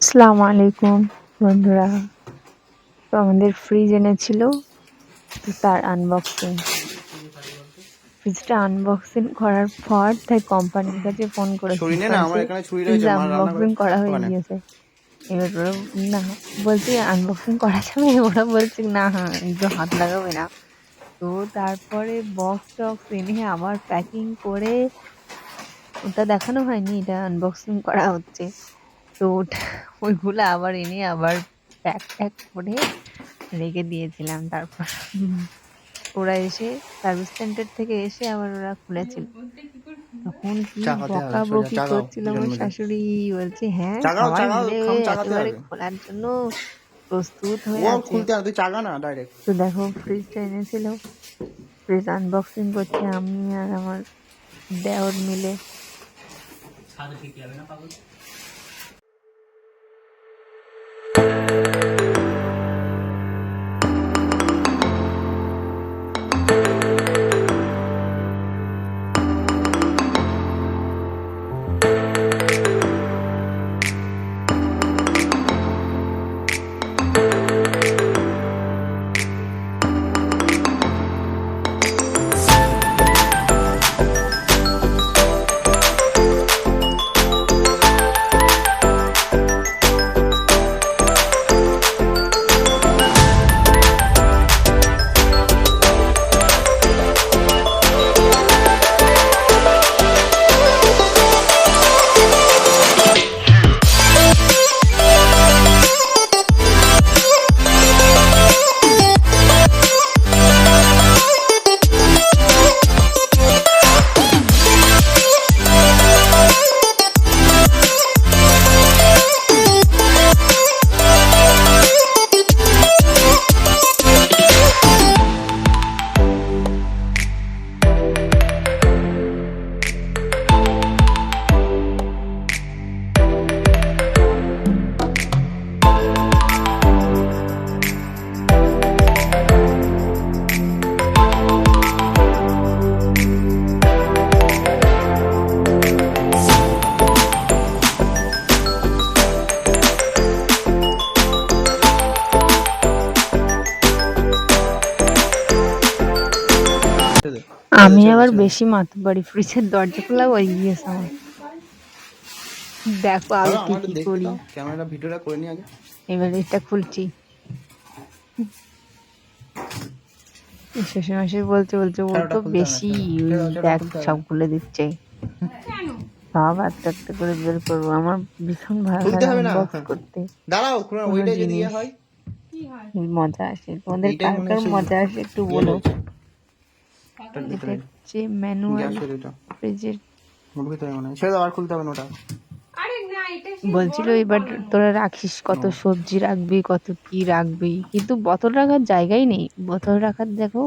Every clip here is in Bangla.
আসসালামু আলাইকুম বন্ধুরা। তো আমাদের ফ্রিজ এনেছিল, তো তার ফ্রিজটা আনবক্সিং করার পর তাই কোম্পানির কাছে ফোন করেছি, ফ্রিজ আনবক্সিং করা হয়ে গিয়েছে। এবার ওরা না বলছি আনবক্সিং করা যাবে, ওরা বলছে না একটু হাত লাগাবে না। তো তারপরে বক্স টক্স এনে আবার প্যাকিং করে, ওটা দেখানো হয়নি, এটা আনবক্সিং করা হচ্ছে। তো ওইগুলো আবার এনে আবার প্যাক ট্যাক করে রেখে দিয়েছিলাম। তারপর ওরা এসে সার্ভিস সেন্টার থেকে এসে আবার ওরা খুলেছিল। তখন কি বকাবকি করছিল আমার শাশুড়ি, বলছে হ্যাঁ সবাই মিলে একেবারে খোলার জন্য প্রস্তুত হয়ে আছে। তো দেখো ফ্রিজটা এনেছিল, ফ্রিজ আনবক্সিং করছে আমি আর আমার দেওর মিলে। আমি আবার বেশি মাতবাড়ি, ফ্রিজের দরজা খোলা হয়ে গিয়েছে আমার। দেখো আমি কি করি, ক্যামেরা ভিডিওটা করে নি আগে। এবার এটা খুলছি। শ্বশুর মশাই বলছে ও তো বেশি, দেখ সব খুলে দিচ্ছে, সব আস্তে আস্তে করে বের করবো। আমার ভীষণ ভালো লাগে আনবক্স করতে, দাঁড়াও ওইটা যদি হয় মজা আসে। তোমাদের কার কার মজা আসে একটু বলো। এটা হচ্ছে ম্যানুয়াল ফ্রিজের। সেটা আবার খুলতে হবে না ওটা। বলছিল এবার তোরা রাখিস, কত সবজি রাখবি, কত কি রাখবি, কিন্তু বোতল রাখার জায়গাই নেই। বোতল রাখার দেখো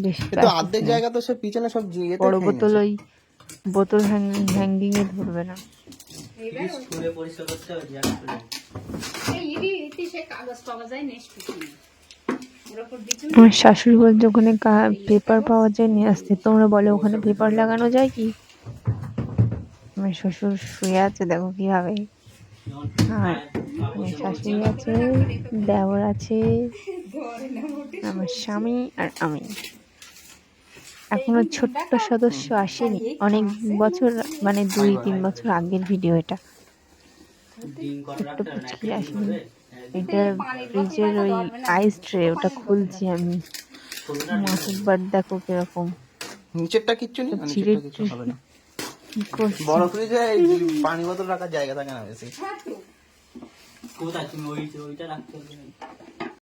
বেশ অর্ধেক জায়গা তো সব পিছনে সব বড় বোতল, ওই বোতল হ্যাঙ্গিং এ ধরবে না। আমার শাশুড়ি বলছে ওখানে পেপার পাওয়া যায়, নিয়ে আসতে। তোমরা বলে ওখানে পেপার লাগানো যায় কি? আমার শ্বশুর শুয়ে আছে, দেখো কিভাবে। আর আমার শাশুড়ি আছে, দেওর আছে, আমার স্বামী আর আমি। এখনো ছোট্ট সদস্য আসেনি, অনেক বছর মানে 2-3 বছর আগের ভিডিও এটা। ছোট্ট পুচকি আসেনি। এটা ফ্রিজের ওই আইস ট্রে, ওটা খুলছি আমি। মাতব্বার দেখো কিরকম, নিচেরটা কিচ্ছু নেই, বড় ফ্রিজে পানি বোতল রাখার জায়গা থাকে না বেশি। কোথায় তুমি ওইটা রাখতে হবে।